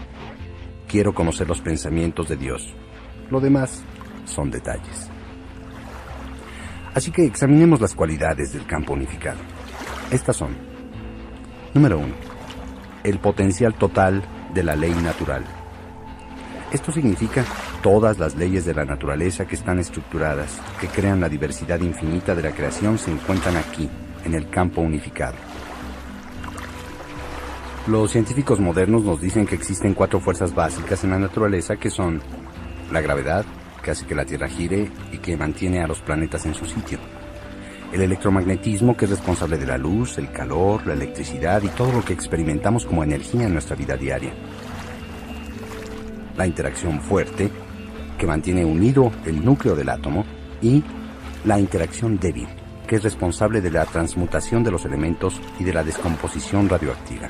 [SPEAKER 3] quiero conocer los pensamientos de Dios. Lo demás son detalles. Así que examinemos las cualidades del campo unificado. Estas son: número 1. El potencial total de la ley natural. Esto significa todas las leyes de la naturaleza que están estructuradas, que crean la diversidad infinita de la creación, se encuentran aquí, en el campo unificado. Los científicos modernos nos dicen que existen 4 fuerzas básicas en la naturaleza, que son la gravedad, que hace que la Tierra gire y que mantiene a los planetas en su sitio; el electromagnetismo, que es responsable de la luz, el calor, la electricidad y todo lo que experimentamos como energía en nuestra vida diaria; la interacción fuerte, que mantiene unido el núcleo del átomo, y la interacción débil, que es responsable de la transmutación de los elementos y de la descomposición radioactiva.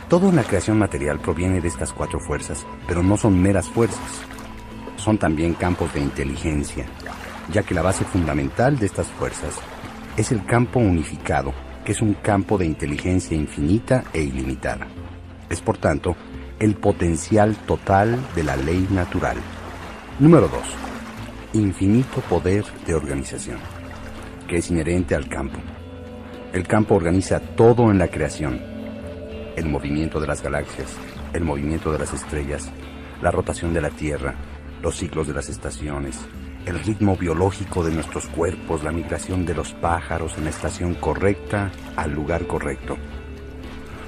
[SPEAKER 3] Todo en la creación material proviene de estas 4 fuerzas, pero no son meras fuerzas. Son también campos de inteligencia, ya que la base fundamental de estas fuerzas es el campo unificado, que es un campo de inteligencia infinita e ilimitada. Es, por tanto, el potencial total de la ley natural. Número 2. Infinito poder de organización, que es inherente al campo. El campo organiza todo en la creación: el movimiento de las galaxias, el movimiento de las estrellas, la rotación de la Tierra, los ciclos de las estaciones, el ritmo biológico de nuestros cuerpos, la migración de los pájaros en la estación correcta al lugar correcto,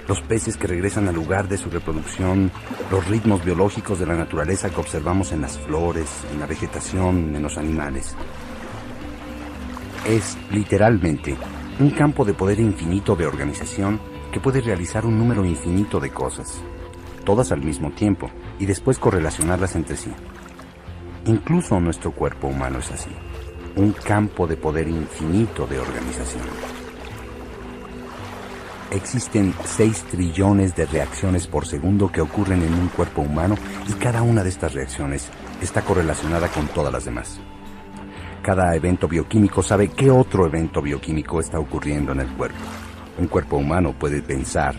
[SPEAKER 3] los peces que regresan al lugar de su reproducción, los ritmos biológicos de la naturaleza que observamos en las flores, en la vegetación, en los animales. Es, literalmente, un campo de poder infinito de organización que puede realizar un número infinito de cosas, todas al mismo tiempo, y después correlacionarlas entre sí. Incluso nuestro cuerpo humano es así, un campo de poder infinito de organización. Existen 6 trillones de reacciones por segundo que ocurren en un cuerpo humano, y cada una de estas reacciones está correlacionada con todas las demás. Cada evento bioquímico sabe qué otro evento bioquímico está ocurriendo en el cuerpo. Un cuerpo humano puede pensar,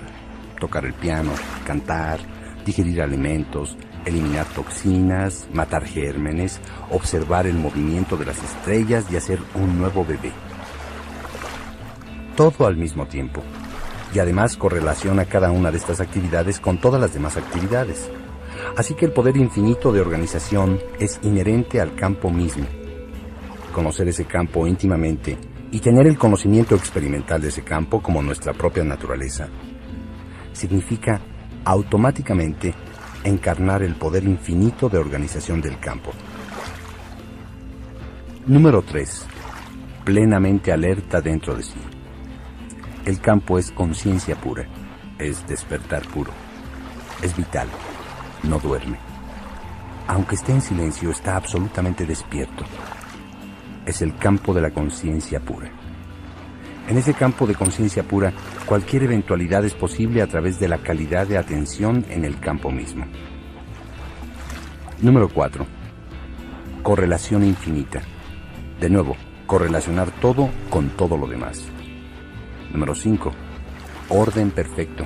[SPEAKER 3] tocar el piano, cantar, digerir alimentos, eliminar toxinas, matar gérmenes, observar el movimiento de las estrellas y hacer un nuevo bebé. Todo al mismo tiempo. Y además correlaciona cada una de estas actividades con todas las demás actividades. Así que el poder infinito de organización es inherente al campo mismo. Conocer ese campo íntimamente y tener el conocimiento experimental de ese campo como nuestra propia naturaleza significa automáticamente encarnar el poder infinito de organización del campo. Número 3. Plenamente alerta dentro de sí. El campo es conciencia pura, es despertar puro, es vital, no duerme. Aunque esté en silencio, está absolutamente despierto. Es el campo de la conciencia pura. En ese campo de conciencia pura, cualquier eventualidad es posible a través de la calidad de atención en el campo mismo. Número 4. Correlación infinita. De nuevo, correlacionar todo con todo lo demás. Número 5. Orden perfecto.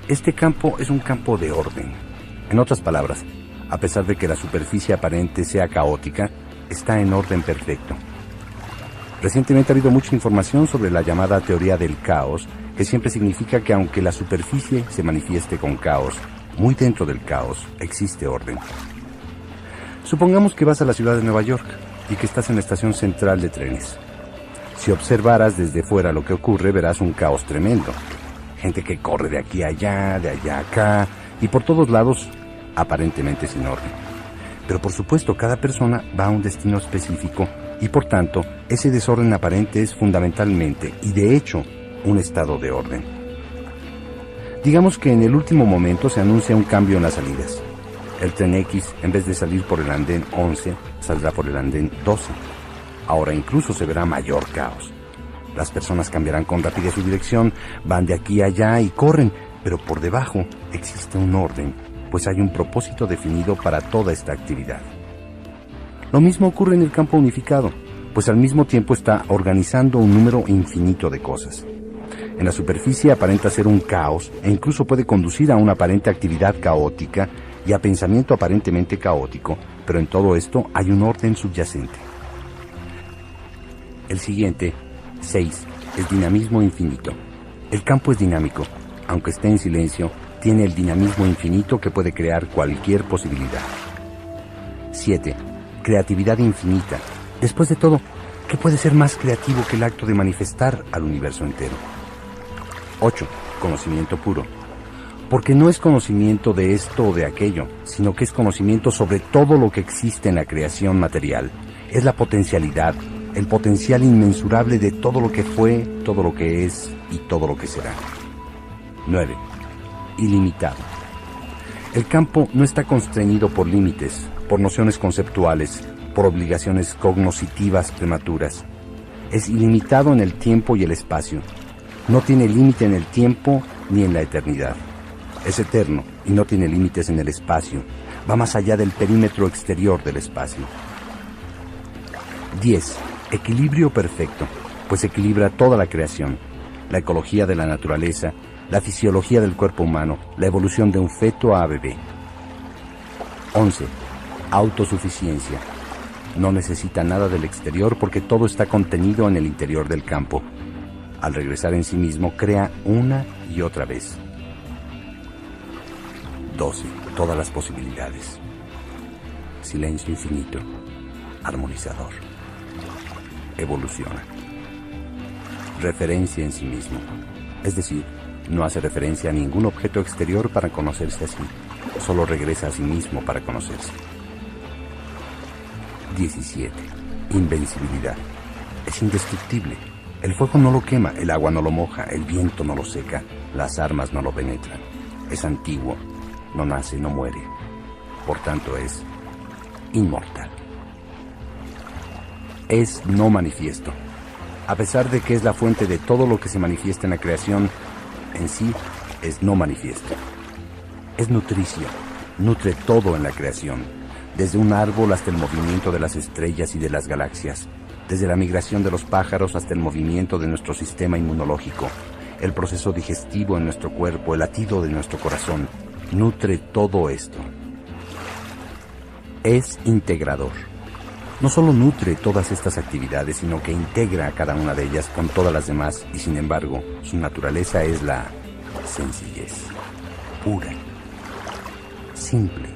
[SPEAKER 3] Este campo es un campo de orden. En otras palabras, a pesar de que la superficie aparente sea caótica, está en orden perfecto. Recientemente ha habido mucha información sobre la llamada teoría del caos, que siempre significa que aunque la superficie se manifieste con caos, muy dentro del caos existe orden. Supongamos que vas a la ciudad de Nueva York y que estás en la estación central de trenes. Si observaras desde fuera lo que ocurre, verás un caos tremendo. Gente que corre de aquí a allá, de allá a acá, y por todos lados, aparentemente sin orden. Pero por supuesto, cada persona va a un destino específico, y por tanto, ese desorden aparente es fundamentalmente, y de hecho, un estado de orden. Digamos que en el último momento se anuncia un cambio en las salidas. El tren X, en vez de salir por el andén 11, saldrá por el andén 12. Ahora incluso se verá mayor caos. Las personas cambiarán con rapidez su dirección, van de aquí a allá y corren, pero por debajo existe un orden, pues hay un propósito definido para toda esta actividad. Lo mismo ocurre en el campo unificado, pues al mismo tiempo está organizando un número infinito de cosas. En la superficie aparenta ser un caos e incluso puede conducir a una aparente actividad caótica y a pensamiento aparentemente caótico, pero en todo esto hay un orden subyacente. El siguiente, 6, es dinamismo infinito. El campo es dinámico, aunque esté en silencio, tiene el dinamismo infinito que puede crear cualquier posibilidad. 7. Creatividad infinita. Después de todo, ¿qué puede ser más creativo que el acto de manifestar al universo entero? 8. Conocimiento puro. Porque no es conocimiento de esto o de aquello, sino que es conocimiento sobre todo lo que existe en la creación material. Es la potencialidad, el potencial inmensurable de todo lo que fue, todo lo que es y todo lo que será. 9. Ilimitado. El campo no está constreñido por límites, por nociones conceptuales, por obligaciones cognoscitivas prematuras. Es ilimitado en el tiempo y el espacio. No tiene límite en el tiempo ni en la eternidad. Es eterno y no tiene límites en el espacio. Va más allá del perímetro exterior del espacio. 10. Equilibrio perfecto, pues equilibra toda la creación, la ecología de la naturaleza, la fisiología del cuerpo humano, la evolución de un feto a bebé. 11. Autosuficiencia. No necesita nada del exterior porque todo está contenido en el interior del campo. Al regresar en sí mismo, crea una y otra vez. 12. Todas las posibilidades. Silencio infinito. Armonizador. Evoluciona. Referencia en sí mismo. Es decir, no hace referencia a ningún objeto exterior para conocerse a sí. Solo regresa a sí mismo para conocerse. 17. Invencibilidad. Es indestructible. El fuego no lo quema, el agua no lo moja, el viento no lo seca, las armas no lo penetran. Es antiguo, no nace, no muere. Por tanto es inmortal. Es no manifiesto. A pesar de que es la fuente de todo lo que se manifiesta en la creación, en sí es no manifiesto. Es nutricio, nutre todo en la creación. Desde un árbol hasta el movimiento de las estrellas y de las galaxias, desde la migración de los pájaros hasta el movimiento de nuestro sistema inmunológico, el proceso digestivo en nuestro cuerpo, el latido de nuestro corazón, nutre todo esto. Es integrador. No solo nutre todas estas actividades, sino que integra a cada una de ellas con todas las demás, y sin embargo, su naturaleza es la sencillez, pura, simple.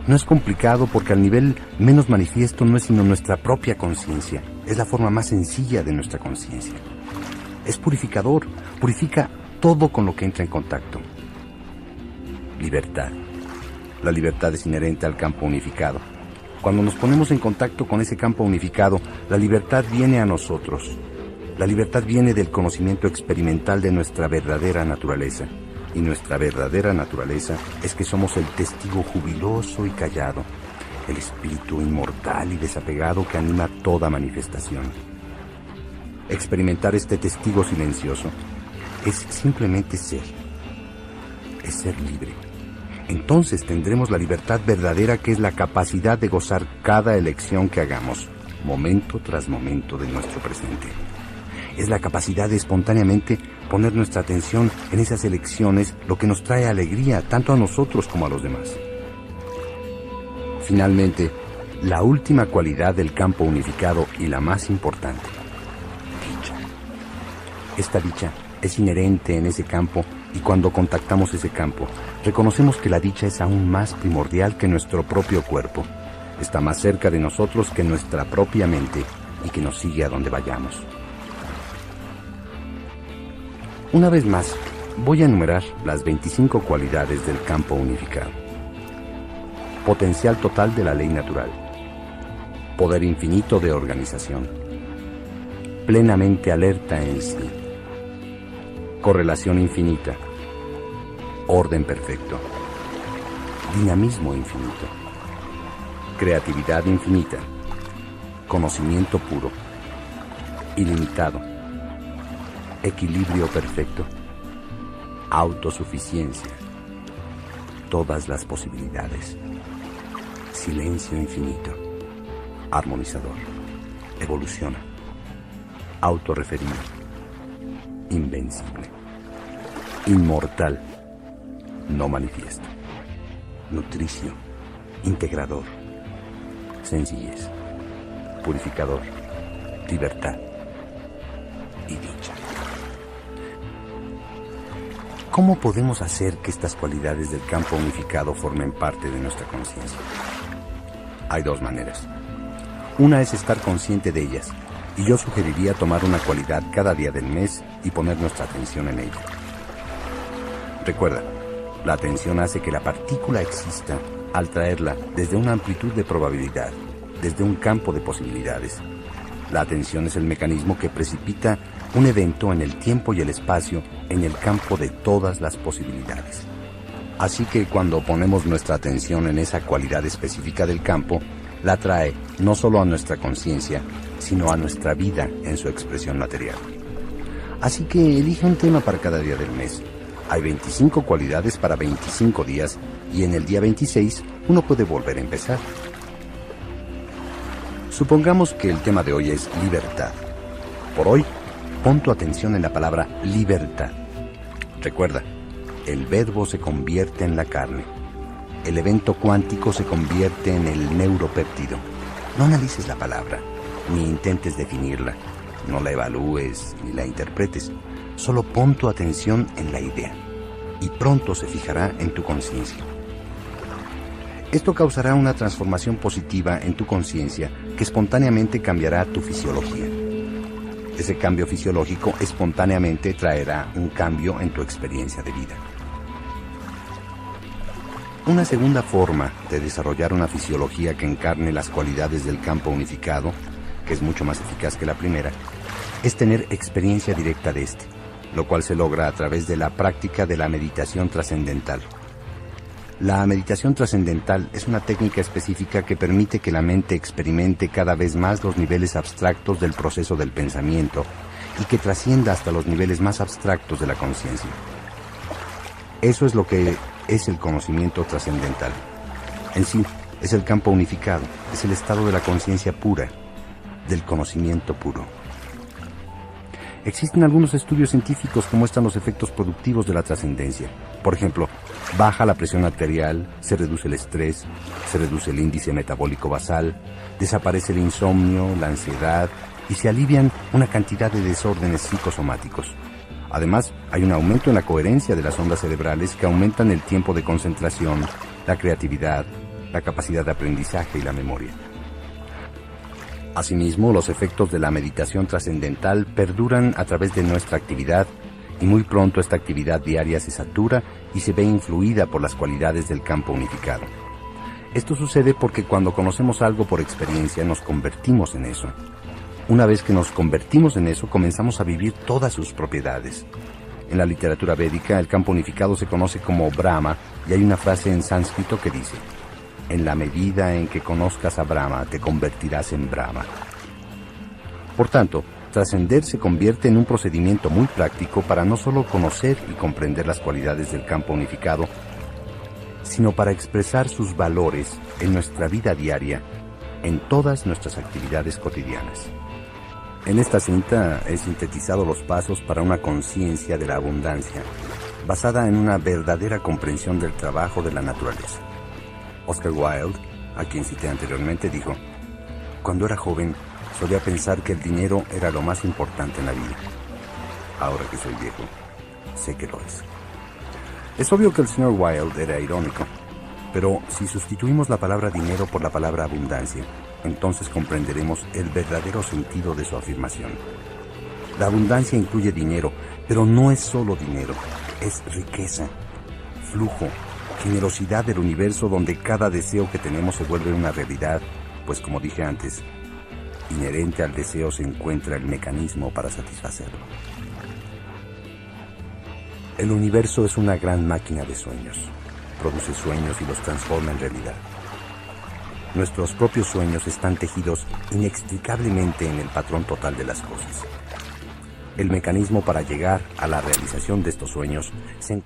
[SPEAKER 3] No es complicado porque al nivel menos manifiesto no es sino nuestra propia conciencia. Es la forma más sencilla de nuestra conciencia. Es purificador, purifica todo con lo que entra en contacto. Libertad. La libertad es inherente al campo unificado. Cuando nos ponemos en contacto con ese campo unificado, la libertad viene a nosotros. La libertad viene del conocimiento experimental de nuestra verdadera naturaleza. Y nuestra verdadera naturaleza es que somos el testigo jubiloso y callado, el espíritu inmortal y desapegado que anima toda manifestación. Experimentar este testigo silencioso es simplemente ser. Es ser libre. Entonces tendremos la libertad verdadera, que es la capacidad de gozar cada elección que hagamos, momento tras momento de nuestro presente. Es la capacidad de espontáneamente poner nuestra atención en esas elecciones, lo que nos trae alegría tanto a nosotros como a los demás. Finalmente, la última cualidad del campo unificado y la más importante: dicha. Esta dicha es inherente en ese campo, y cuando contactamos ese campo, reconocemos que la dicha es aún más primordial que nuestro propio cuerpo. Está más cerca de nosotros que nuestra propia mente y que nos sigue a donde vayamos. Una vez más, voy a enumerar las 25 cualidades del campo unificado. Potencial total de la ley natural. Poder infinito de organización. Plenamente alerta en sí. Correlación infinita. Orden perfecto. Dinamismo infinito. Creatividad infinita. Conocimiento puro. Ilimitado. Equilibrio perfecto. Autosuficiencia. Todas las posibilidades. Silencio infinito. Armonizador. Evoluciona. Autorreferido. Invencible. Inmortal. No manifiesto. Nutricio. Integrador. Sencillez. Purificador. Libertad. Y dicha. ¿Cómo podemos hacer que estas cualidades del campo unificado formen parte de nuestra conciencia? Hay dos maneras. Una es estar consciente de ellas, y yo sugeriría tomar una cualidad cada día del mes y poner nuestra atención en ella. Recuerda, la atención hace que la partícula exista al traerla desde una amplitud de probabilidad, desde un campo de posibilidades. La atención es el mecanismo que precipita un evento en el tiempo y el espacio en el campo de todas las posibilidades. Así que cuando ponemos nuestra atención en esa cualidad específica del campo, la trae no solo a nuestra conciencia, sino a nuestra vida en su expresión material. Así que elige un tema para cada día del mes. Hay 25 cualidades para 25 días y en el día 26 uno puede volver a empezar. Supongamos que el tema de hoy es libertad. Por hoy, pon tu atención en la palabra libertad. Recuerda, el verbo se convierte en la carne. El evento cuántico se convierte en el neuropéptido. No analices la palabra, ni intentes definirla. No la evalúes ni la interpretes. Solo pon tu atención en la idea. Y pronto se fijará en tu conciencia. Esto causará una transformación positiva en tu conciencia que espontáneamente cambiará tu fisiología. Ese cambio fisiológico espontáneamente traerá un cambio en tu experiencia de vida. Una segunda forma de desarrollar una fisiología que encarne las cualidades del campo unificado, que es mucho más eficaz que la primera, es tener experiencia directa de este, lo cual se logra a través de la práctica de la meditación trascendental. La meditación trascendental es una técnica específica que permite que la mente experimente cada vez más los niveles abstractos del proceso del pensamiento y que trascienda hasta los niveles más abstractos de la conciencia. Eso es lo que es el conocimiento trascendental. En sí, es el campo unificado, es el estado de la conciencia pura, del conocimiento puro. Existen algunos estudios científicos que muestran los efectos productivos de la trascendencia. Por ejemplo, baja la presión arterial, se reduce el estrés, se reduce el índice metabólico basal, desaparece el insomnio, la ansiedad y se alivian una cantidad de desórdenes psicosomáticos. Además, hay un aumento en la coherencia de las ondas cerebrales que aumentan el tiempo de concentración, la creatividad, la capacidad de aprendizaje y la memoria. Asimismo, los efectos de la meditación trascendental perduran a través de nuestra actividad y muy pronto esta actividad diaria se satura y se ve influida por las cualidades del campo unificado. Esto sucede porque cuando conocemos algo por experiencia nos convertimos en eso. Una vez que nos convertimos en eso, comenzamos a vivir todas sus propiedades. En la literatura védica, el campo unificado se conoce como Brahma y hay una frase en sánscrito que dice: en la medida en que conozcas a Brahma, te convertirás en Brahma. Por tanto, trascender se convierte en un procedimiento muy práctico para no solo conocer y comprender las cualidades del campo unificado, sino para expresar sus valores en nuestra vida diaria, en todas nuestras actividades cotidianas. En esta cinta he sintetizado los pasos para una conciencia de la abundancia, basada en una verdadera comprensión del trabajo de la naturaleza. Oscar Wilde, a quien cité anteriormente, dijo: cuando era joven, solía pensar que el dinero era lo más importante en la vida. Ahora que soy viejo, sé que lo es. Es obvio que el señor Wilde era irónico, pero si sustituimos la palabra dinero por la palabra abundancia, entonces comprenderemos el verdadero sentido de su afirmación. La abundancia incluye dinero, pero no es solo dinero, es riqueza, flujo, generosidad del universo donde cada deseo que tenemos se vuelve una realidad, pues como dije antes, inherente al deseo se encuentra el mecanismo para satisfacerlo. El universo es una gran máquina de sueños. Produce sueños y los transforma en realidad. Nuestros propios sueños están tejidos inextricablemente en el patrón total de las cosas. El mecanismo para llegar a la realización de estos sueños se encuentra